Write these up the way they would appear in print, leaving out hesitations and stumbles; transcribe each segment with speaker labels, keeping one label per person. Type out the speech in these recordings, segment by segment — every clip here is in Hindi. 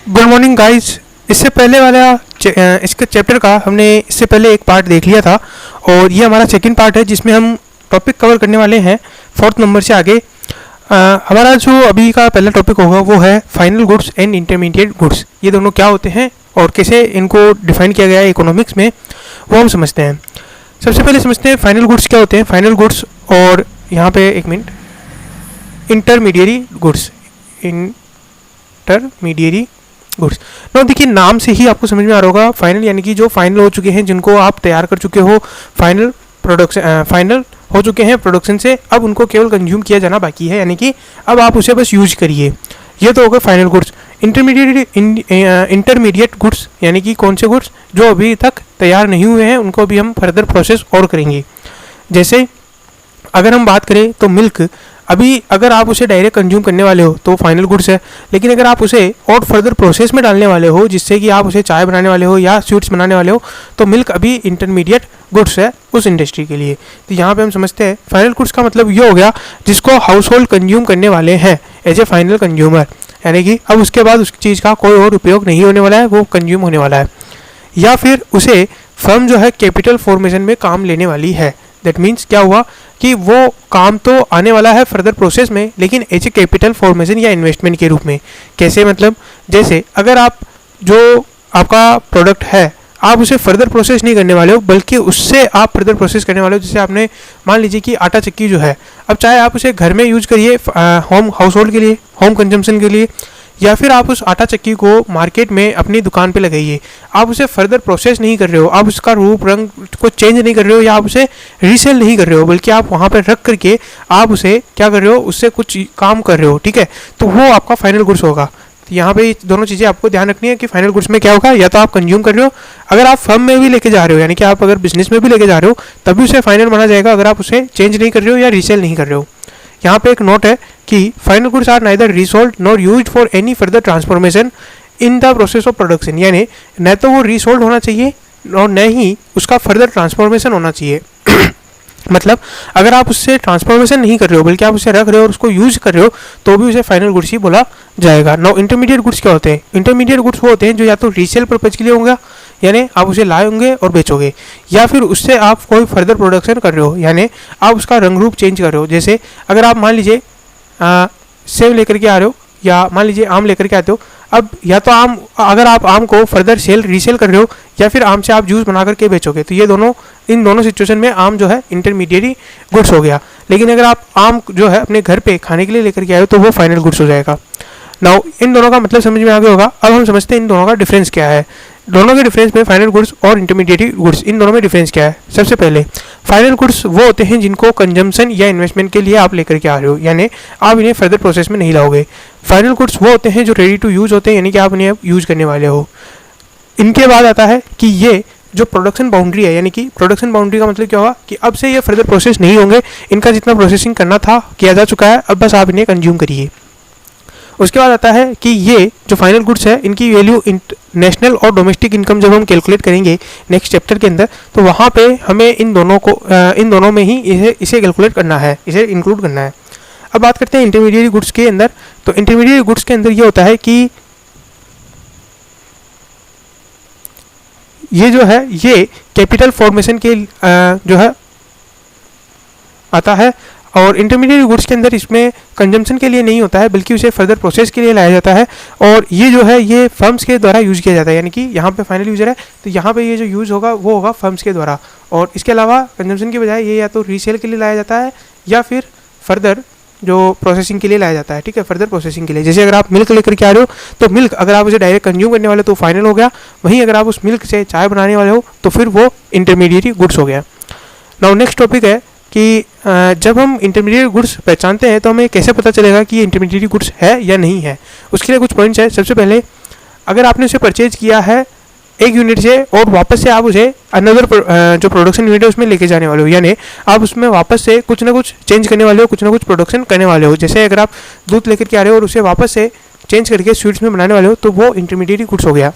Speaker 1: Good morning guys. इससे पहले वाला इसके चैप्टर का हमने इससे पहले एक पार्ट देख लिया था और ये हमारा सेकंड पार्ट है जिसमें हम टॉपिक कवर करने वाले हैं फोर्थ नंबर से आगे। हमारा जो अभी का पहला टॉपिक होगा वो है final goods and intermediate goods. ये दोनों क्या होते हैं और कैसे इनको डिफाइन किया गया है इकोनॉमिक्स में, वो हम समझते हैं। सबसे पहले समझते हैं फाइनल गुड्स क्या होते हैं। फाइनल गुड्स और यहाँ पे एक minute, intermediary goods, intermediary goods. No देखिए, नाम से ही आपको समझ में आ रहा होगा फाइनल यानी कि जो फाइनल हो चुके हैं, जिनको आप तैयार कर चुके हो, फाइनल प्रोडक्शन, फाइनल हो चुके हैं प्रोडक्शन से, अब उनको केवल कंज्यूम किया जाना बाकी है, यानी कि अब आप उसे बस यूज करिए। ये तो होगा फाइनल गुड्स। इंटरमीडिएट गुड्स यानी कि कौन से गुड्स जो अभी तक तैयार नहीं हुए हैं, उनको अभी हम फर्दर प्रोसेस और करेंगे। जैसे अगर हम बात करें तो मिल्क, अभी अगर आप उसे डायरेक्ट कंज्यूम करने वाले हो तो फाइनल गुड्स है, लेकिन अगर आप उसे और फर्दर प्रोसेस में डालने वाले हो, जिससे कि आप उसे चाय बनाने वाले हो या स्वीट्स बनाने वाले हो, तो मिल्क अभी इंटरमीडिएट गुड्स है उस इंडस्ट्री के लिए। तो यहाँ पे हम समझते हैं फाइनल गुड्स का मतलब ये हो गया जिसको हाउस होल्ड कंज्यूम करने वाले हैं एज ए फाइनल कंज्यूमर, यानी कि अब उसके बाद उस चीज़ का कोई और उपयोग नहीं होने वाला है, वो कंज्यूम होने वाला है। या फिर उसे फर्म जो है कैपिटल फॉर्मेशन में काम लेने वाली है। दैट मीन्स क्या हुआ कि वो काम तो आने वाला है फर्दर प्रोसेस में, लेकिन एज ए कैपिटल फॉर्मेशन या इन्वेस्टमेंट के रूप में। कैसे मतलब, जैसे अगर आप जो आपका प्रोडक्ट है आप उसे फर्दर प्रोसेस नहीं करने वाले हो, बल्कि उससे आप फर्दर प्रोसेस करने वाले हो। जैसे आपने मान लीजिए कि आटा चक्की जो है, अब चाहे आप उसे घर में यूज करिए होम हाउस होल्ड के लिए, होम कंजम्पशन के लिए, या फिर आप उस आटा चक्की को मार्केट में अपनी दुकान पे लगाइए। आप उसे फर्दर प्रोसेस नहीं कर रहे हो, आप उसका रूप रंग को चेंज नहीं कर रहे हो, या आप उसे रीसेल नहीं कर रहे हो, बल्कि आप वहाँ पे रख करके आप उसे क्या कर रहे हो, उससे कुछ काम कर रहे हो। ठीक है, तो वो आपका फाइनल गुड्स होगा। तो यहाँ पे दोनों चीज़ें आपको ध्यान रखनी है कि फाइनल गुड्स में क्या होगा, या तो आप कंज्यूम कर रहे हो, अगर आप फर्म में भी लेके जा रहे हो, यानी कि आप अगर बिजनेस में भी लेके जा रहे हो तभी उसे फाइनल माना जाएगा, अगर आप उसे चेंज नहीं कर रहे हो या रीसेल नहीं कर रहे हो। यहाँ पे एक नोट है कि final goods are neither resold nor used for any further transformation in the process of production, यानी न तो वो रीसोल्ड होना चाहिए और न ही उसका फर्दर ट्रांसफॉर्मेशन होना चाहिए। मतलब अगर आप उससे ट्रांसफॉर्मेशन नहीं कर रहे हो, बल्कि आप उसे रख रहे हो और उसको यूज कर रहे हो, तो भी उसे फाइनल गुड्स ही बोला जाएगा। नाउ इंटरमीडिएट गुड्स क्या होते हैं? इंटरमीडिएट गुड्स वो होते हैं जो या तो रीसेल पर्पज के लिए होंगे, यानी आप उसे लाएंगे और बेचोगे, या फिर उससे आप कोई फर्दर प्रोडक्शन कर रहे हो, यानी आप उसका रंग रूप चेंज कर रहे हो। जैसे अगर आप मान लीजिए सेब लेकर के आ रहे हो, या मान लीजिए आम लेकर के आते हो, अब या तो आम, अगर आप आम को फर्दर रीसेल कर रहे हो, या फिर आम से आप जूस बना करके बेचोगे, तो ये दोनों, इन दोनों सिचुएशन में आम जो है इंटरमीडिएट गुड्स हो गया। लेकिन अगर आप आम जो है अपने घर पे खाने के लिए लेकर के आए हो तो वो फाइनल गुड्स हो जाएगा। नाउ इन दोनों का मतलब समझ में आ गया होगा। अब हम समझते हैं इन दोनों का डिफरेंस क्या है। दोनों के डिफरेंस में फाइनल गुड्स और इंटरमीडिएट गुड्स, इन दोनों में डिफरेंस क्या है। सबसे पहले फाइनल गुड्स वो होते हैं जिनको कंजम्पशन या इन्वेस्टमेंट के लिए आप लेकर के आ रहे हो, यानी आप इन्हें फर्दर प्रोसेस में नहीं लाओगे। फाइनल गुड्स वो होते हैं जो रेडी टू यूज होते हैं, यानी कि आप इन्हें यूज करने वाले हो। इनके बाद आता है कि ये जो प्रोडक्शन बाउंड्री है, यानी कि प्रोडक्शन बाउंड्री का मतलब क्या होगा कि अब से ये फर्दर प्रोसेस नहीं होंगे, इनका जितना प्रोसेसिंग करना था किया जा चुका है, अब बस आप इन्हें कंज्यूम करिए। उसके बाद आता है कि ये जो फाइनल गुड्स है इनकी वैल्यू नेशनल और डोमेस्टिक इनकम जब हम कैलकुलेट करेंगे नेक्स्ट चैप्टर के अंदर, तो वहाँ पे हमें इन दोनों में ही इसे कैलकुलेट करना है, इसे इंक्लूड करना है। अब बात करते हैं इंटरमीडिएट गुड्स के अंदर। तो इंटरमीडिएट गुड्स के अंदर ये होता है कि ये जो है ये कैपिटल फॉर्मेशन के जो है आता है, और इंटरमीडिएट गुड्स के अंदर इसमें कंजम्पशन के लिए नहीं होता है, बल्कि उसे फर्दर प्रोसेस के लिए लाया जाता है, और ये जो है ये फर्म्स के द्वारा यूज़ किया जाता है, यानी कि यहाँ पे फाइनल यूजर है तो यहाँ पे ये जो यूज़ होगा वो होगा फर्म्स के द्वारा। और इसके अलावा कंजम्पशन की बजाय ये या तो रीसेल के लिए लाया जाता है या फिर फर्दर जो प्रोसेसिंग के लिए लाया जाता है। ठीक है, फर्दर प्रोसेसिंग के लिए। जैसे अगर आप मिल्क लेकर के आ रहे हो तो मिल्क अगर आप उसे डायरेक्ट कंज्यूम करने वाले हो तो फाइनल हो गया, वहीं अगर आप उस मिल्क से चाय बनाने वाले हो तो फिर वो इंटरमीडिएट गुड्स हो गया। नाउ नेक्स्ट टॉपिक है कि जब हम इंटरमीडिएट गुड्स पहचानते हैं तो हमें कैसे पता चलेगा कि ये इंटरमीडिएट गुड्स है या नहीं है। उसके लिए कुछ पॉइंट्स है। सबसे पहले, अगर आपने उसे परचेज किया है एक यूनिट से और वापस से आप उसे अनदर जो प्रोडक्शन यूनिट है उसमें लेके जाने वाले हो, यानी आप उसमें वापस से कुछ ना कुछ चेंज करने वाले हो, कुछ ना कुछ प्रोडक्शन करने वाले हो। जैसे अगर आप दूध लेकर के आ रहे हो और उसे वापस से चेंज करके स्वीट्स में बनाने वाले हो तो वो इंटरमीडिएट गुड्स हो गया।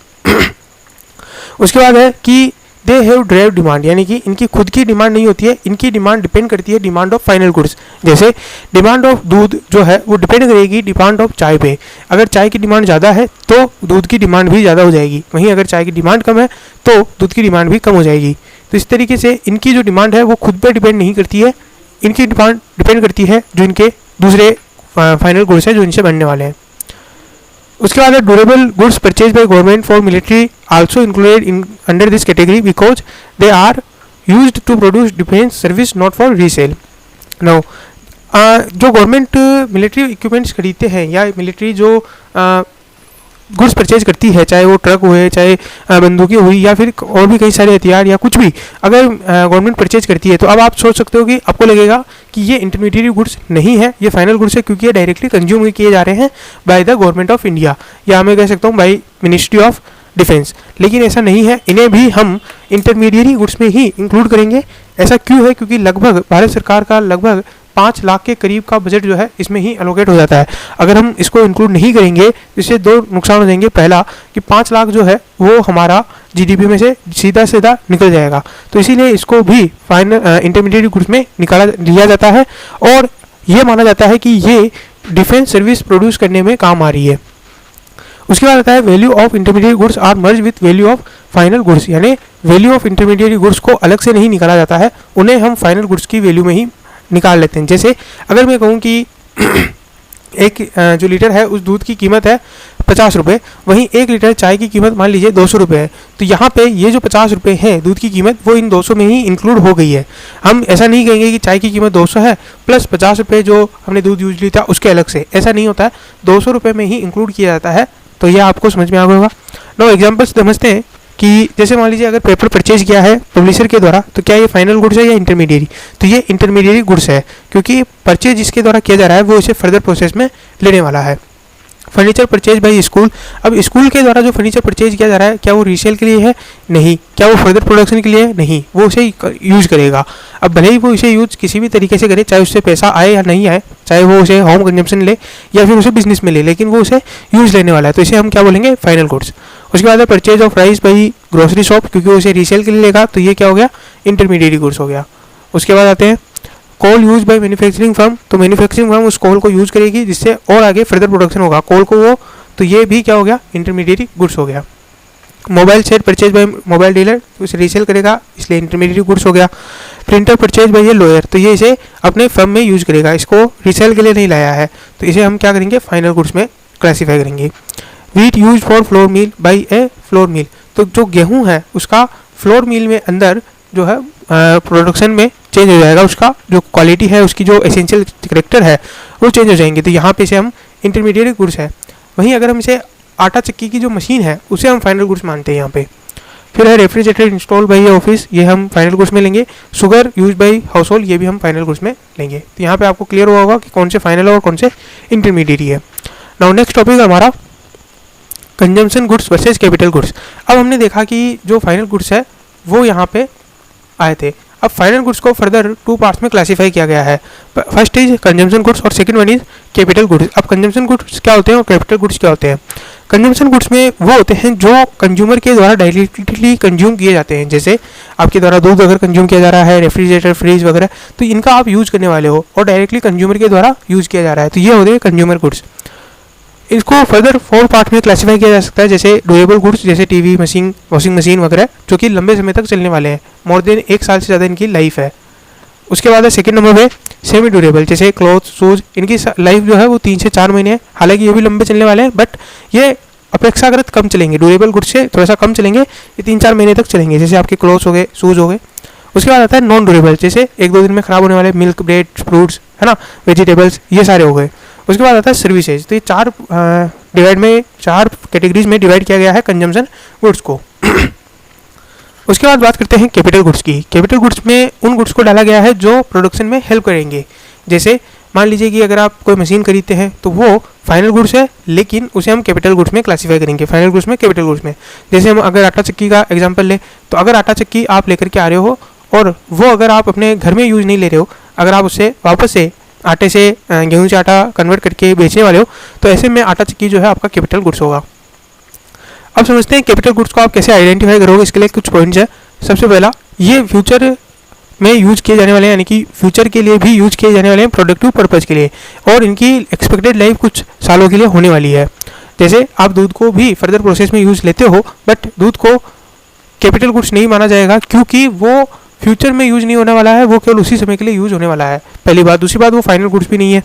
Speaker 1: उसके बाद है कि दे हैव ड्राइव डिमांड, यानी कि इनकी खुद की डिमांड नहीं होती है, इनकी डिमांड डिपेंड करती है डिमांड ऑफ फाइनल गुड्स। जैसे डिमांड ऑफ दूध जो है वो डिपेंड करेगी डिमांड ऑफ चाय पे। अगर चाय की डिमांड ज़्यादा है तो दूध की डिमांड भी ज़्यादा हो जाएगी, वहीं अगर चाय की डिमांड कम है तो दूध की डिमांड भी कम हो जाएगी। तो इस तरीके से इनकी जो डिमांड है वो खुद पर डिपेंड नहीं करती है, इनकी डिमांड डिपेंड करती है जो इनके दूसरे फाइनल गुड्स है जो इनसे बनने वाले हैं। उसके बाद है durable goods purchase by government for military also included in under this category because they are used to produce defence service not for resale. Now जो गवर्नमेंट मिलिट्री इक्विपमेंट्स खरीदते हैं या मिलिट्री जो गुड्स परचेज करती है, चाहे वो ट्रक हुए, चाहे बंदूकें हुई, या फिर और भी कई सारे हथियार या कुछ भी अगर गवर्नमेंट परचेज करती है, तो अब आप सोच सकते हो कि आपको लगेगा कि ये इंटरमीडिएट गुड्स नहीं है, ये फाइनल गुड्स है, क्योंकि ये डायरेक्टली कंज्यूम किए जा रहे हैं by the government of India, या मैं कह सकता हूँ बाय मिनिस्ट्री ऑफ डिफेंस। लेकिन ऐसा नहीं है, इन्हें भी हम इंटरमीडिएट गुड्स में ही इंक्लूड करेंगे। ऐसा क्यों है? क्योंकि लगभग भारत सरकार का लगभग 5 लाख के करीब का बजट जो है इसमें ही एलोकेट हो जाता है। अगर हम इसको इंक्लूड नहीं करेंगे तो इससे 2 नुकसान हो जाएंगे। पहला कि 5 लाख जो है वो हमारा जीडीपी में से सीधा सीधा निकल जाएगा, तो इसीलिए इसको भी फाइनल इंटरमीडिएट गुड्स में निकाला लिया जाता है और ये माना जाता है कि ये डिफेंस सर्विस प्रोड्यूस करने में काम आ रही है। उसके बाद आता है value of intermediate goods are merge with value of final goods, यानी वैल्यू ऑफ इंटरमीडिएट गुड्स को अलग से नहीं निकाला जाता है, उन्हें हम फाइनल गुड्स की वैल्यू में ही निकाल लेते हैं। जैसे अगर मैं कहूँ कि एक जो लीटर है उस दूध की कीमत है 50 रुपये, वहीं 1 लीटर चाय की कीमत मान लीजिए 200 रुपये है, तो यहाँ पे ये जो 50 रुपये है दूध की कीमत वो इन 200 में ही इंक्लूड हो गई है। हम ऐसा नहीं कहेंगे कि चाय की कीमत 200 है प्लस 50 रुपये जो हमने दूध यूज लिया था उसके अलग से, ऐसा नहीं होता है, 200 रुपये में ही इंक्लूड किया जाता है। तो ये आपको समझ में आ गया होगा। नो एग्जाम्पल्स समझते हैं कि जैसे मान लीजिए अगर पेपर परचेज किया है पब्लिशर के द्वारा, तो क्या ये फाइनल गुड्स है या इंटरमीडिएट? तो ये इंटरमीडिएट गुड्स है, क्योंकि परचेज जिसके द्वारा किया जा रहा है वो इसे फर्दर प्रोसेस में लेने वाला है। फर्नीचर परचेज बाई स्कूल, अब स्कूल के द्वारा जो फर्नीचर परचेज किया जा रहा है क्या वो रीसेल के लिए है? नहीं। क्या वो फर्दर प्रोडक्शन के लिए है? नहीं, वो उसे यूज करेगा। अब भले ही वो इसे यूज किसी भी तरीके से करे, चाहे उससे पैसा आए या नहीं आए, चाहे वो उसे होम कंजम्पशन ले या फिर उसे बिजनेस में ले, लेकिन वो उसे यूज लेने वाला है, तो इसे हम क्या बोलेंगे? Final goods. उसके बाद है purchase of rice by grocery shop, क्योंकि वो उसे रीसेल के लिए लेगा, तो ये क्या हो गया? इंटरमीडिएट गुड्स हो गया। उसके बाद आते हैं कोल यूज बाय मैन्युफैक्चरिंग फर्म, तो मैन्युफैक्चरिंग फर्म उस कोल को यूज करेगी जिससे और आगे फर्दर प्रोडक्शन होगा कोल को वो, तो ये भी क्या हो गया? इंटरमीडिएट गुड्स हो गया। Mobile set purchase by mobile dealer, तो इसे रीसेल करेगा इसलिए इंटरमीडिएट गुड्स हो गया। प्रिंटर परचेज बाय ये लॉयर, तो ये इसे अपने फर्म में यूज करेगा, इसको रीसेल के लिए नहीं लाया है, तो इसे हम क्या करेंगे? फाइनल गुड्स में क्लासीफाई करेंगे। Wheat use for flour mill by A flour mill, तो जो गेहूँ है उसका फ्लोर मिल में अंदर जो है प्रोडक्शन में चेंज हो जाएगा, उसका जो क्वालिटी है उसकी जो एसेंशियल करेक्टर है वो चेंज हो जाएंगे, तो यहाँ पे इसे हम इंटरमीडिएट गुड्स है। वहीं अगर हम इसे आटा चक्की की जो मशीन है उसे हम फाइनल गुड्स मानते हैं यहाँ पे। फिर है रेफ्रिजरेटर इंस्टॉल बाई ऑफिस, ये हम फाइनल गुड्स में लेंगे। Sugar use by house hold, ये भी हम फाइनल गुड्स में लेंगे। तो यहाँ पे आपको क्लियर हुआ होगा कि कौन से फाइनल और कौन से इंटरमीडिएट है। नाउ नेक्स्ट टॉपिक हमारा consumption goods versus capital goods. अब हमने देखा कि जो फाइनल गुड्स है वो यहाँ पे आए थे। अब फाइनल गुड्स को फर्दर 2 पार्ट्स में क्लासीफाई किया गया है। फर्स्ट इज कंजम्पशन गुड्स और second one is capital goods. अब कंजम्पशन गुड्स क्या होते हैं और कैपिटल गुड्स क्या होते हैं? कंजम्पशन गुड्स में वो होते हैं जो कंज्यूमर के द्वारा डायरेक्टली कंज्यूम किए जाते हैं, जैसे आपके द्वारा दूध अगर कंज्यूम किया जा रहा है, रेफ्रिजरेटर, फ्रिज वगैरह, तो इनका आप यूज़ करने वाले हो और डायरेक्टली कंज्यूमर के द्वारा यूज़ किया जा रहा है, तो ये होते हैं कंज्यूमर गुड्स। इसको फर्दर 4 पार्ट में क्लासीफाई किया जा सकता है, जैसे ड्यूरेबल गुड्स जैसे टीवी, मशीन, वॉशिंग मशीन वगैरह, जो कि लंबे समय तक चलने वाले हैं, मोर देन 1 साल से ज़्यादा इनकी लाइफ है। उसके बाद है सेकंड नंबर पे सेमी ड्यूरेबल, जैसे क्लॉथ, शूज़, इनकी लाइफ जो है वो 3 से 4 महीने है, हालांकि ये भी लंबे चलने वाले हैं बट ये अपेक्षाकृत कम चलेंगे, ड्यूरेबल गुड्स से थोड़ा सा कम चलेंगे, ये 3-4 महीने तक चलेंगे, जैसे आपके क्लॉथ्स हो गए, शूज़ हो गए। उसके बाद आता है नॉन ड्यूरेबल, जैसे 1-2 दिन में ख़राब होने वाले मिल्क, ब्रेड, फ्रूट्स, है ना, वेजिटेबल्स, ये सारे हो गए। उसके बाद आता है सर्विसेज, तो ये 4 कैटेगरीज में डिवाइड किया गया है कंजम्पशन गुड्स को। उसके बाद बात करते हैं कैपिटल गुड्स की। कैपिटल गुड्स में उन गुड्स को डाला गया है जो प्रोडक्शन में हेल्प करेंगे, जैसे मान लीजिए कि अगर आप कोई मशीन खरीदते हैं तो वो फाइनल गुड्स है, लेकिन उसे हम कैपिटल गुड्स में क्लासीफाई करेंगे, फाइनल गुड्स में, कैपिटल गुड्स में। जैसे हम अगर आटा चक्की का एग्जांपल लें, तो अगर आटा चक्की आप लेकर के आ रहे हो और वो अगर आप अपने घर में यूज़ नहीं ले रहे हो, अगर आप उससे वापस से आटे से गेहूं से आटा कन्वर्ट करके बेचने वाले हो, तो ऐसे में आटा चक्की जो है आपका कैपिटल गुड्स होगा। अब समझते हैं कैपिटल गुड्स को आप कैसे आइडेंटिफाई करोगे, इसके लिए कुछ पॉइंट्स है। सबसे पहला, ये फ्यूचर में यूज किए जाने वाले हैं, यानी कि फ्यूचर के लिए भी यूज किए जाने वाले हैं प्रोडक्टिव पर्पज़ के लिए, और इनकी एक्सपेक्टेड लाइफ कुछ सालों के लिए होने वाली है। जैसे आप दूध को भी फर्दर प्रोसेस में यूज लेते हो, बट दूध को कैपिटल गुड्स नहीं माना जाएगा क्योंकि वो फ्यूचर में यूज नहीं होने वाला है, वो केवल उसी समय के लिए यूज होने वाला है, पहली बात। दूसरी बात, वो फाइनल गुड्स भी नहीं है।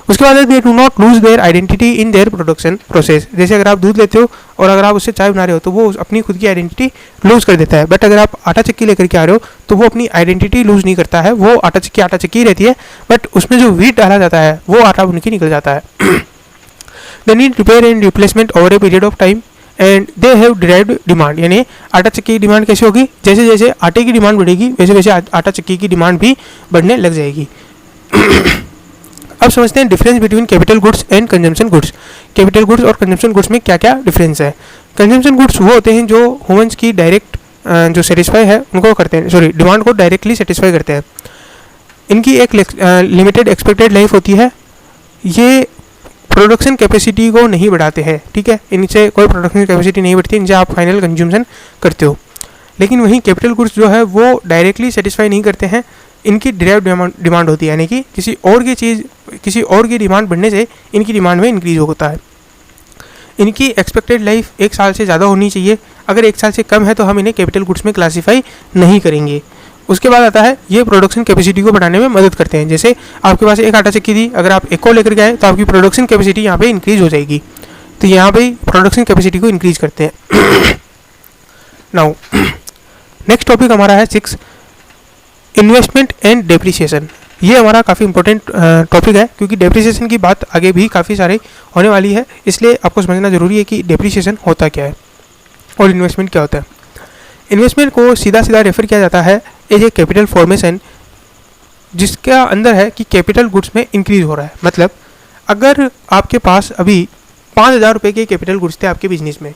Speaker 1: उसके बाद they do not lose their identity in their production process. जैसे अगर आप दूध लेते हो और अगर आप उससे चाय बना रहे हो तो वो अपनी खुद की आइडेंटिटी लूज कर देता है, बट अगर आप आटा चक्की लेकर के आ रहे हो तो वो अपनी आइडेंटिटी लूज नहीं करता है, वो आटा चक्की रहती है, बट उसमें जो व्हीट डाला जाता है वो आटा बन के निकल जाता है। They need repair and replacement over A period of time and they have derived demand. यानी आटा चक्की की डिमांड कैसे होगी, जैसे जैसे आटे की डिमांड बढ़ेगी वैसे वैसे आटा चक्की की डिमांड भी बढ़ने लग जाएगी। अब समझते हैं difference between capital goods and consumption goods. Capital goods और कंजम्पशन गुड्स में क्या क्या डिफरेंस है। कंजम्पशन गुड्स वो होते हैं जो ह्यूमंस की डायरेक्ट जो सेटिस्फाई है उनको करते हैं, सॉरी डिमांड को डायरेक्टली सेटिस्फाई करते हैं। इनकी एक लिमिटेड एक्सपेक्टेड लाइफ होती है, ये प्रोडक्शन कैपेसिटी को नहीं बढ़ाते हैं, ठीक है, इनसे कोई प्रोडक्शन कैपेसिटी नहीं बढ़ती, इनसे आप फाइनल कंज्यूमशन करते हो। लेकिन वहीं कैपिटल गुड्स जो है वो डायरेक्टली सेटिस्फाई नहीं करते हैं, इनकी डायरेक्ट डिमांड होती है, यानी कि किसी और की डिमांड बढ़ने से इनकी डिमांड में इंक्रीज होता है। इनकी एक्सपेक्टेड लाइफ 1 साल से ज़्यादा होनी चाहिए, अगर 1 साल से कम है तो हम इन्हें कैपिटल गुड्स में क्लासीफाई नहीं करेंगे। उसके बाद आता है ये प्रोडक्शन कैपेसिटी को बढ़ाने में मदद करते हैं। जैसे आपके पास एक आटा चक्की थी, अगर आप एक को लेकर के आए तो आपकी प्रोडक्शन कैपेसिटी यहाँ पे इंक्रीज हो जाएगी, तो यहाँ पे प्रोडक्शन कैपेसिटी को इंक्रीज करते हैं। नाउ नेक्स्ट टॉपिक हमारा है 6, इन्वेस्टमेंट एंड डेप्रिसिएशन। ये हमारा काफ़ी इंपॉर्टेंट टॉपिक है क्योंकि डेप्रिसिएशन की बात आगे भी काफ़ी सारे होने वाली है, इसलिए आपको समझना जरूरी है कि डेप्रिसिएशन होता क्या है और इन्वेस्टमेंट क्या होता है। इन्वेस्टमेंट को सीधा सीधा रेफर किया जाता है एज ए कैपिटल फॉर्मेशन, जिसका अंदर है कि कैपिटल गुड्स में इंक्रीज हो रहा है। मतलब अगर आपके पास अभी 5,000 रुपये के कैपिटल गुड्स थे आपके बिजनेस में,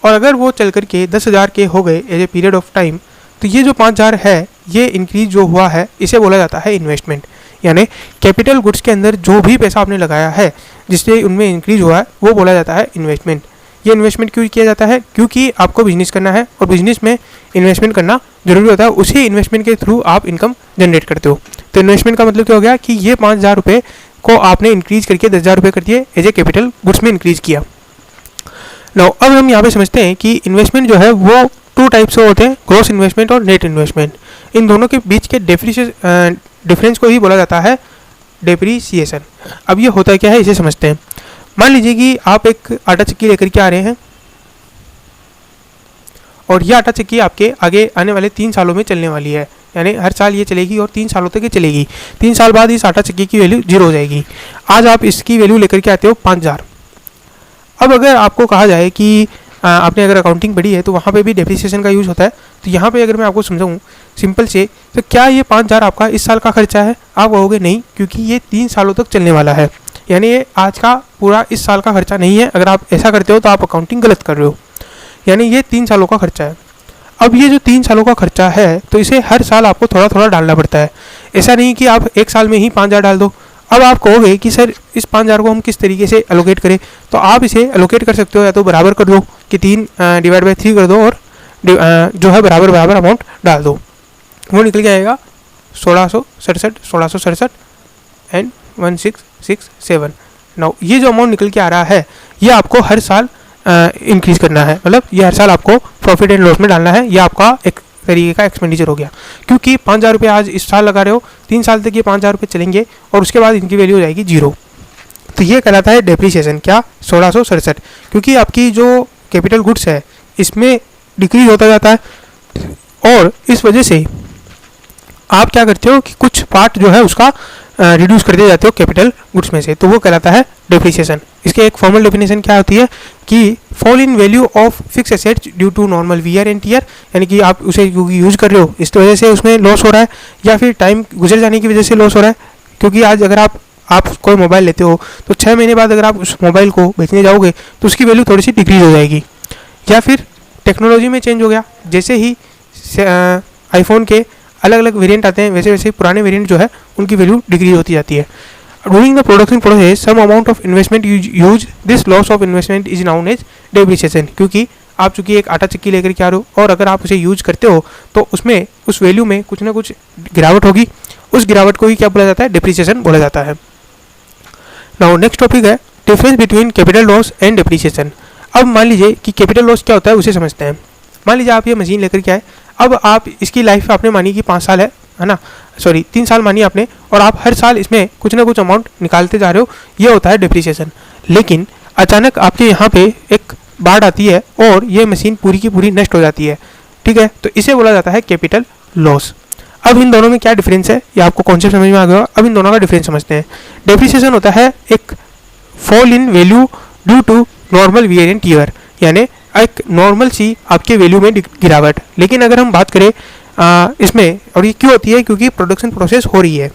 Speaker 1: और अगर वो चल करके 10,000 के हो गए as a period of time, तो ये जो 5,000 है ये इंक्रीज जो हुआ है इसे बोला जाता है इन्वेस्टमेंट। यानी कैपिटल गुड्स के अंदर जो भी पैसा आपने लगाया है जिससे उनमें इंक्रीज हुआ है वो बोला जाता है इन्वेस्टमेंट। ये इन्वेस्टमेंट क्यों किया जाता है, क्योंकि आपको बिजनेस करना है और बिजनेस में इन्वेस्टमेंट करना जरूरी होता है, उसी इन्वेस्टमेंट के थ्रू आप इनकम जनरेट करते हो। तो इन्वेस्टमेंट का मतलब क्या हो गया कि ये 5,000 रुपये को आपने इंक्रीज करके 10,000 रुपये कर दिए, एज ए कैपिटल गुड्स में इंक्रीज किया। नाउ अब हम यहाँ पे समझते हैं कि इन्वेस्टमेंट जो है वो 2 टाइप्स से होते हैं, ग्रॉस इन्वेस्टमेंट और नेट इन्वेस्टमेंट। इन दोनों के बीच के डिफरेंस को ही बोला जाता है डेप्रिसिएशन। अब ये होता क्या है इसे समझते हैं। मान लीजिए कि आप एक आटा चक्की लेकर के आ रहे हैं और यह आटा चक्की आपके आगे आने वाले 3 सालों में चलने वाली है, यानी हर साल ये चलेगी और 3 सालों तक ये चलेगी। 3 साल बाद इस आटा चक्की की वैल्यू 0 हो जाएगी। आज आप इसकी वैल्यू लेकर के आते हो 5,000। अब अगर आपको कहा जाए कि आपने अगर अकाउंटिंग पढ़ी है तो वहाँ पे भी डेप्रिसिएशन का यूज़ होता है, तो यहाँ पे अगर मैं आपको समझाऊँ सिंपल से, तो क्या ये 5,000 आपका इस साल का खर्चा है? आप कहोगे नहीं, क्योंकि ये 3 सालों तक चलने वाला है, यानी ये आज का पूरा इस साल का खर्चा नहीं है। अगर आप ऐसा करते हो तो आप अकाउंटिंग गलत कर रहे हो, यानी ये 3 सालों का खर्चा है। अब ये जो 3 सालों का खर्चा है तो इसे हर साल आपको थोड़ा थोड़ा डालना पड़ता है, ऐसा नहीं कि आप 1 साल में ही 5,000 डाल दो। अब आप कहोगे कि सर इस 5,000 को हम किस तरीके से एलोकेट करें, तो आप इसे एलोकेट कर सकते हो, या तो बराबर कर दो कि 3/3 कर दो और जो है बराबर बराबर अमाउंट डाल दो, वो निकल के आएगा 1667 एंड 1667। नाउ ये जो अमाउंट निकल के आ रहा है ये आपको हर साल इंक्रीज करना है, मतलब ये हर साल आपको प्रॉफिट एंड लॉस में डालना है। ये आपका एक तरीके का एक्सपेंडिचर हो गया, क्योंकि 5,000 रुपये आज इस साल लगा रहे हो, 3 साल तक ये 5,000 रुपये चलेंगे और उसके बाद इनकी वैल्यू हो जाएगी 0। तो ये कहलाता है डेप्रिसिएशन। क्या? 1667, क्योंकि आपकी जो कैपिटल गुड्स है इसमें डिक्रीज होता जाता है और इस वजह से आप क्या करते हो कि कुछ पार्ट जो है उसका रिड्यूस करते जाते हो कैपिटल गुड्स में से, तो वो कहलाता है डेप्रिसिएशन। इसके एक फॉर्मल डेफिनेशन क्या होती है कि fall in value of fix assets due to normal wear and tear, यानी कि आप उसे यूज़ कर रहे हो इस वजह से उसमें लॉस हो रहा है, या फिर टाइम गुजर जाने की वजह से लॉस हो रहा है। क्योंकि आज अगर आप कोई मोबाइल लेते हो तो 6 महीने बाद अगर आप उस मोबाइल को बेचने जाओगे तो उसकी वैल्यू थोड़ी सी डिक्रीज हो जाएगी, या फिर टेक्नोलॉजी में चेंज हो गया, जैसे ही आईफोन के अलग अलग वेरिएंट आते हैं वैसे वैसे पुराने वेरिएंट जो है उनकी वैल्यू डिक्रीज होती जाती है। During the production process some amount of investment use this loss of investment is known as depreciation, क्योंकि आप चूँकि एक आटा चक्की लेकर के आ रहे हो और अगर आप उसे यूज करते हो तो उसमें उस वैल्यू में कुछ ना कुछ गिरावट होगी, उस गिरावट को ही क्या बोला जाता है, डिप्रिसिएशन बोला जाता है। नाउ नेक्स्ट टॉपिक है difference between capital loss and depreciation. अब मान लीजिए कि कैपिटल लॉस क्या होता है उसे समझते हैं। मान लीजिए आप ये मशीन लेकर के आए, अब आप इसकी लाइफ आपने मानी कि 5 साल है ना, सॉरी 3 साल मानी आपने, और आप हर साल इसमें कुछ ना कुछ अमाउंट निकालते जा रहे हो, ये होता है डिप्रिसिएशन। लेकिन अचानक आपके यहाँ पे एक बाढ़ आती है और ये मशीन पूरी की पूरी नष्ट हो जाती है, ठीक है, तो इसे बोला जाता है कैपिटल लॉस। अब इन दोनों में क्या डिफरेंस है, ये आपको कॉन्सेप्ट समझ में आ गया। अब इन दोनों का डिफरेंस समझते हैं। डेप्रिसिएशन होता है एक fall in value due to normal wear and tear, यानी एक नॉर्मल सी आपके वैल्यू में गिरावट। लेकिन अगर हम बात करें इसमें, और ये क्यों होती है, क्योंकि प्रोडक्शन प्रोसेस हो रही है,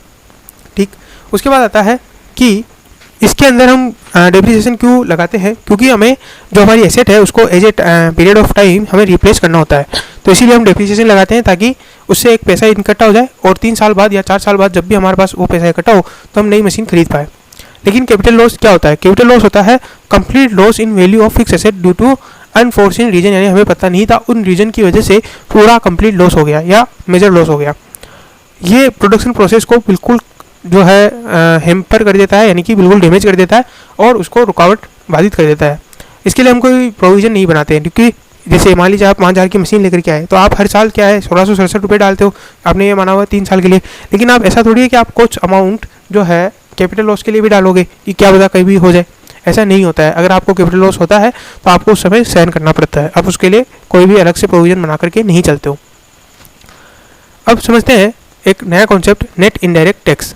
Speaker 1: ठीक। उसके बाद आता है कि इसके अंदर हम डेप्रिसिएशन क्यों लगाते हैं, क्योंकि हमें जो हमारी एसेट है उसको as a period of time हमें रिप्लेस करना होता है, तो इसीलिए हम डेप्रिसिएशन लगाते हैं ताकि उससे एक पैसा इकट्ठा हो जाए और 3 साल बाद या 4 साल बाद जब भी हमारे पास वो पैसा इकट्ठा हो तो हम नई मशीन खरीद पाए। लेकिन कैपिटल लॉस क्या होता है, कैपिटल लॉस होता है complete loss in value of fix asset due to unforeseen reason, यानी हमें पता नहीं था, उन रीजन की वजह से पूरा कंप्लीट लॉस हो गया या मेजर लॉस हो गया। ये प्रोडक्शन प्रोसेस को बिल्कुल जो है हेम्पर कर देता है, यानी कि बिल्कुल डैमेज कर देता है और उसको रुकावट बाधित कर देता है। इसके लिए हम कोई प्रोविज़न नहीं बनाते हैं, क्योंकि जैसे मान लीजिए आप 5,000 की मशीन लेकर के आए, तो आप हर साल क्या है 1667 रुपये डालते हो, आपने ये माना हुआ 3 साल के लिए। लेकिन आप ऐसा थोड़ी है कि आप कुछ अमाउंट जो है कैपिटल लॉस के लिए भी डालोगे कि क्या पता कहीं भी हो जाए, ऐसा नहीं होता है। अगर आपको कैपिटल लॉस होता है तो आपको उस समय सहन करना पड़ता है, आप उसके लिए कोई भी अलग से प्रोविज़न बना करके नहीं चलते हो। अब समझते हैं एक नया कॉन्सेप्ट, नेट इनडायरेक्ट टैक्स।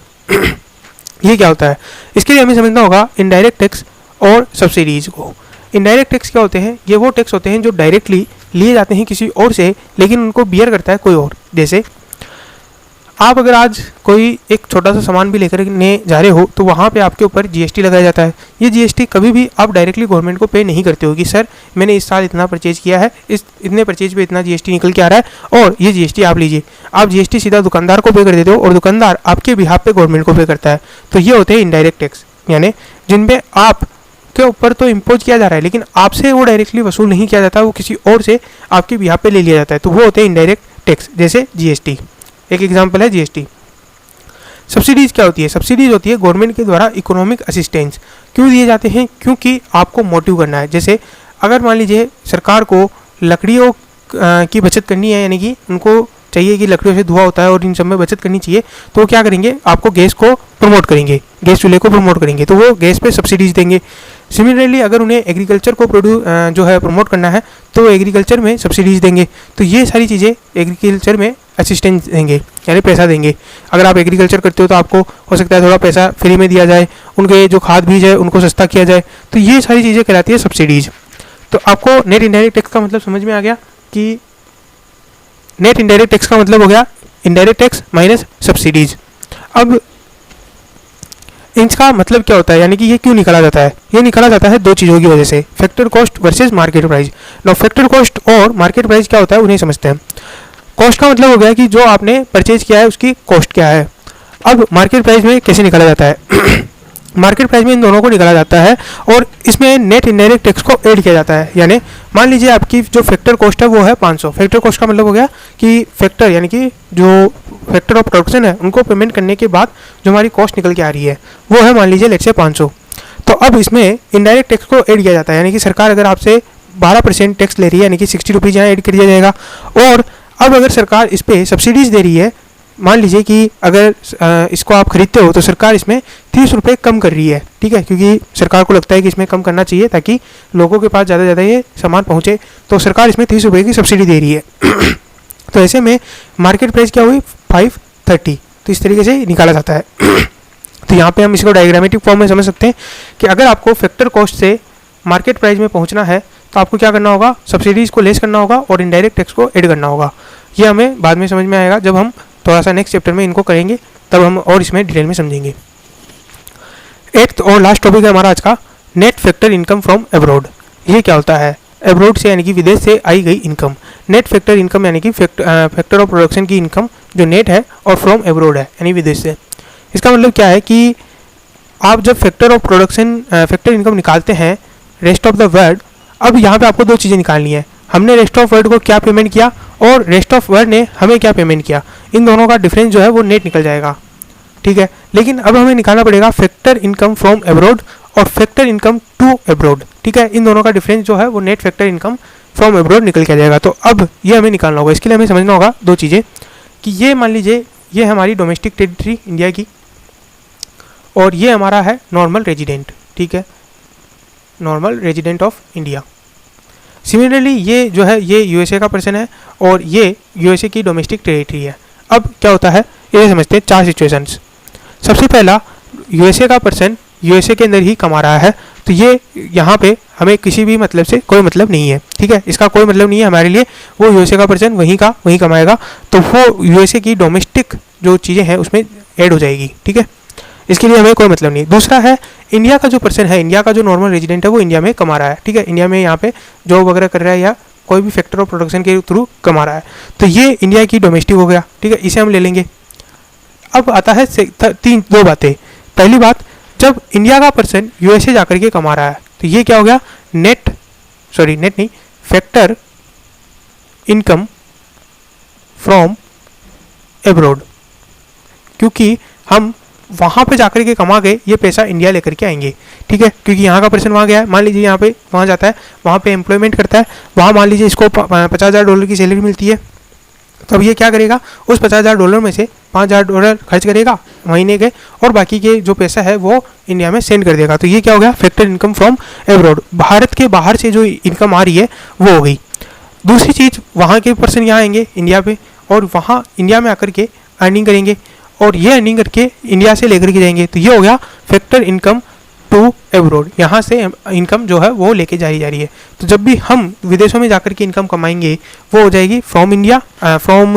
Speaker 1: ये क्या होता है, इसके लिए हमें समझना होगा इनडायरेक्ट टैक्स और सब्सिडीज को। इनडायरेक्ट टैक्स क्या होते हैं, ये वो टैक्स होते हैं जो डायरेक्टली लिए जाते हैं किसी और से, लेकिन उनको बियर करता है कोई और। जैसे आप अगर आज कोई एक छोटा सा सामान भी लेकर जा रहे हो तो वहाँ पे आपके ऊपर जीएसटी लगाया जाता है। ये जीएसटी कभी भी आप डायरेक्टली गवर्नमेंट को पे नहीं करते हो कि सर मैंने इस साल इतना परचेज किया है, इस इतने परचेज पे इतना जीएसटी निकल के आ रहा है और ये जीएसटी आप लीजिए। आप जीएसटी सीधा दुकानदार को पे कर देते हो और दुकानदार आपके बिहाफ पे गवर्नमेंट को पे करता है। तो ये होते हैं इनडायरेक्ट टैक्स, यानी जिनपे आप के ऊपर तो इम्पोज किया जा रहा है लेकिन आपसे वो डायरेक्टली वसूल नहीं किया जाता, वो किसी और से आपके बिहाफ पे ले लिया जाता है, तो वो होते हैं इनडायरेक्ट टैक्स। जैसे जीएसटी एक एग्जांपल है जीएसटी। सब्सिडीज क्या होती है, सब्सिडीज होती है गवर्नमेंट के द्वारा इकोनॉमिक असिस्टेंस। क्यों दिए जाते हैं, क्योंकि आपको मोटिव करना है। जैसे अगर मान लीजिए सरकार को लकड़ियों की बचत करनी है, यानी कि उनको चाहिए कि लकड़ियों से धुआं होता है और इन सब में बचत करनी चाहिए, तो वो क्या करेंगे, आपको गैस को प्रमोट करेंगे, गैस चूल्हे को प्रमोट करेंगे, तो वो गैस पे सब्सिडीज देंगे। सिमिलरली अगर उन्हें एग्रीकल्चर को जो है प्रमोट करना है तो एग्रीकल्चर में सब्सिडीज देंगे। तो ये सारी चीज़ें एग्रीकल्चर में असिस्टेंस देंगे, यानी पैसा देंगे। अगर आप एग्रीकल्चर करते हो तो आपको हो सकता है थोड़ा पैसा फ्री में दिया जाए, उनके जो खाद बीज है उनको सस्ता किया जाए, तो ये सारी चीज़ें कहलाती है सब्सिडीज। तो आपको नेट इनडायरेक्ट टैक्स का मतलब समझ में आ गया कि नेट इनडायरेक्ट टैक्स का मतलब हो गया इनडायरेक्ट टैक्स माइनस सब्सिडीज। अब इनका मतलब क्या होता है, यानी कि ये क्यों निकाला जाता है, ये निकाला जाता है दो चीज़ों की वजह से, factor cost versus market price. Now factor cost और मार्केट प्राइस क्या होता है उन्हें समझते हैं। कॉस्ट का मतलब हो गया कि जो आपने परचेज किया है उसकी कॉस्ट क्या है। अब मार्केट प्राइस में कैसे निकाला जाता है मार्केट प्राइस में इन दोनों को निकाला जाता है और इसमें नेट इनडायरेक्ट टैक्स को ऐड किया जाता है। यानी मान लीजिए आपकी जो फैक्टर कॉस्ट है वो है 500। फैक्टर कॉस्ट का मतलब हो गया कि फैक्टर यानी कि जो फैक्टर ऑफ प्रोडक्शन है उनको पेमेंट करने के बाद जो हमारी कॉस्ट निकल के आ रही है वो है मान लीजिए लेट से 500। तो अब इसमें इनडायरेक्ट टैक्स को ऐड किया जाता है, यानी कि सरकार अगर आपसे 12% टैक्स ले रही है, यानी कि 60 रुपीज़ यहाँ ऐड कर दिया जाएगा। और अब अगर सरकार इस पर सब्सिडीज़ दे रही है, मान लीजिए कि अगर इसको आप खरीदते हो तो सरकार इसमें 30 रुपये कम कर रही है, ठीक है, क्योंकि सरकार को लगता है कि इसमें कम करना चाहिए ताकि लोगों के पास ज़्यादा से ज़्यादा ये सामान पहुँचे, तो सरकार इसमें 30 रुपये की सब्सिडी दे रही है तो ऐसे में मार्केट प्राइस क्या हुई 530। तो इस तरीके से निकाला जाता है तो यहाँ पे हम इसको डायग्रामेटिक फॉर्म में समझ सकते हैं कि अगर आपको फैक्टर कॉस्ट से मार्केट प्राइस में पहुँचना है तो आपको क्या करना होगा, सब्सिडीज़ को लेस करना होगा और इनडायरेक्ट टैक्स को ऐड करना होगा। ये हमें बाद में समझ में आएगा, जब हम थोड़ा सा नेक्स्ट चैप्टर में इनको करेंगे तब हम और इसमें डिटेल में समझेंगे। एट्थ और लास्ट टॉपिक है हमारा आज का, net factor income from abroad. ये क्या होता है, एब्रॉड से यानी कि विदेश से आई गई इनकम। नेट फैक्टर इनकम यानी कि फैक्टर ऑफ प्रोडक्शन की इनकम जो नेट है और फ्रॉम एब्रॉड है यानी विदेश से। इसका मतलब क्या है कि आप जब factor of production factor income निकालते हैं रेस्ट ऑफ द वर्ल्ड, अब यहाँ पे आपको दो चीज़ें निकालनी है। हमने रेस्ट ऑफ वर्ल्ड को क्या पेमेंट किया और रेस्ट ऑफ वर्ल्ड ने हमें क्या पेमेंट किया, इन दोनों का डिफरेंस जो है वो नेट निकल जाएगा, ठीक है। लेकिन अब हमें निकालना पड़ेगा फैक्टर इनकम फ्रॉम अब्रॉड और फैक्टर इनकम टू अब्रॉड, ठीक है। इन दोनों का डिफरेंस जो है वो net factor income from abroad निकल के आ जाएगा। तो अब ये हमें निकालना होगा। इसके लिए हमें समझना होगा दो चीज़ें कि ये मान लीजिए ये हमारी डोमेस्टिक टेरिटरी इंडिया की और ये हमारा है नॉर्मल रेजिडेंट, ठीक है, normal resident of India. Similarly ये जो है ये यूएसए का पर्सन है और ये यूएसए की डोमेस्टिक टेरिटरी है। अब क्या होता है ये समझते हैं 4 सिचुएशंस। सबसे पहला, यूएसए का पर्सन यूएसए के अंदर ही कमा रहा है, तो ये यहाँ पे हमें किसी भी मतलब से कोई मतलब नहीं है, ठीक है, इसका कोई मतलब नहीं है हमारे लिए। वो यूएसए का पर्सन वहीं कमाएगा, तो वो यूएसए की डोमेस्टिक जो चीज़ें हैं उसमें ऐड हो जाएगी, ठीक है, इसके लिए हमें कोई मतलब नहीं। दूसरा है इंडिया का जो पर्सन है, इंडिया का जो नॉर्मल रेजिडेंट है वो इंडिया में कमा रहा है, ठीक है, इंडिया में यहाँ पे जॉब वगैरह कर रहा है या कोई भी फैक्टर ऑफ प्रोडक्शन के थ्रू कमा रहा है, तो ये इंडिया की डोमेस्टिक हो गया, ठीक है, इसे हम ले लेंगे। अब आता है दो बातें। पहली बात, जब इंडिया का पर्सन यूएसए जाकर के कमा रहा है तो ये क्या हो गया, नेट नहीं, फैक्टर इनकम फ्रॉम एब्रॉड, क्योंकि हम वहाँ पे जाकर के कमा के ये पैसा इंडिया लेकर के आएंगे, ठीक है, क्योंकि यहाँ का पर्सन वहाँ गया है, मान लीजिए यहाँ पे वहाँ जाता है, वहाँ पे एम्प्लॉयमेंट करता है, वहाँ मान लीजिए इसको $50,000 की सैलरी मिलती है, तो अब ये क्या करेगा, उस $50,000 में से $5,000 खर्च करेगा महीने के और बाकी के जो पैसा है वो इंडिया में सेंड कर देगा। तो ये क्या हो गया, factor income from abroad, Bharat के बाहर से जो इनकम आ रही है वो हो गई। दूसरी चीज़, वहाँ के पर्सन यहाँ आएंगे इंडिया पे और वहाँ इंडिया में आकर के अर्निंग करेंगे और ये अर्निंग करके इंडिया से लेकर के जाएंगे, तो ये हो गया फैक्टर इनकम टू एब्रॉड, यहाँ से इनकम जो है वो लेके जा रही है। तो जब भी हम विदेशों में जाकर के इनकम कमाएंगे वो हो जाएगी फ्रॉम इंडिया, फ्रॉम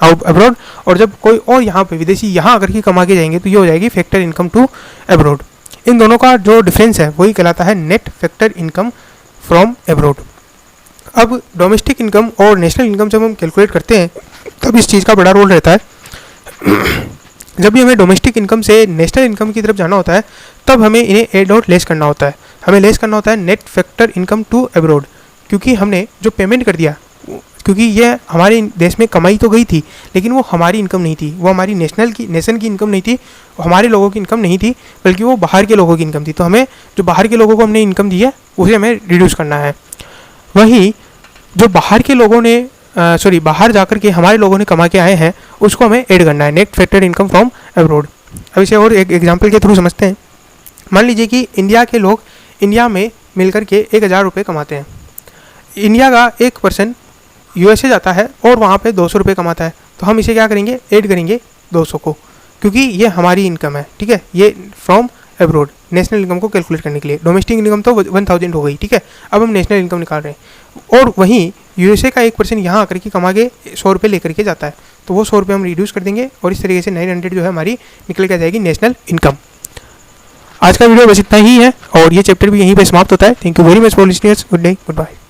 Speaker 1: अब्रॉड, और जब कोई और यहाँ पे विदेशी यहाँ आकर के कमा के जाएंगे तो ये हो जाएगी फैक्टर इनकम टू एब्रॉड। इन दोनों का जो डिफरेंस है वही कहलाता है net factor income from abroad. अब डोमेस्टिक इनकम और नेशनल इनकम जब हम कैलकुलेट करते हैं तब इस चीज़ का बड़ा रोल रहता है। जब भी हमें डोमेस्टिक इनकम से नेशनल इनकम की तरफ जाना होता है तब हमें इन्हें एड और लेस करना होता है। हमें लेस करना होता है net factor income to abroad, क्योंकि हमने जो पेमेंट कर दिया, क्योंकि ये हमारे देश में कमाई तो गई थी लेकिन वो हमारी इनकम नहीं थी, वो हमारी नेशन की इनकम नहीं थी, हमारे लोगों की इनकम नहीं थी, बल्कि वो बाहर के लोगों की इनकम थी। तो हमें जो बाहर के लोगों को हमने इनकम दी है उसे हमें रिड्यूस करना है। वहीं जो बाहर के लोगों ने बाहर जाकर के हमारे लोगों ने कमा के आए हैं उसको हमें ऐड करना है, net factor income from abroad. अब इसे और एक एग्जांपल के थ्रू समझते हैं। मान लीजिए कि इंडिया के लोग इंडिया में मिलकर के 1,000 रुपये कमाते हैं। इंडिया का एक पर्सन यूएसए जाता है और वहाँ पे 200 रुपये कमाता है, तो हम इसे क्या करेंगे, ऐड करेंगे 200 को, क्योंकि ये हमारी इनकम है, ठीक है, ये फ्रॉम अब्रॉड नेशनल इनकम को कैलकुलेट करने के लिए। डोमेस्टिक इनकम तो 1000 हो गई, ठीक है, अब हम नेशनल इनकम निकाल रहे हैं। और वहीं यूएसए का एक पर्सन यहाँ आकर के कमा के 100 रुपये लेकर के जाता है, तो वो 100 रुपये हम रिड्यूस कर देंगे और इस तरीके से 900 जो है हमारी निकल के जाएगी नेशनल इनकम। आज का वीडियो बस इतना ही है और ये चैप्टर भी यहीं पे समाप्त होता है। Thank you very much for listening. Good day, good bye.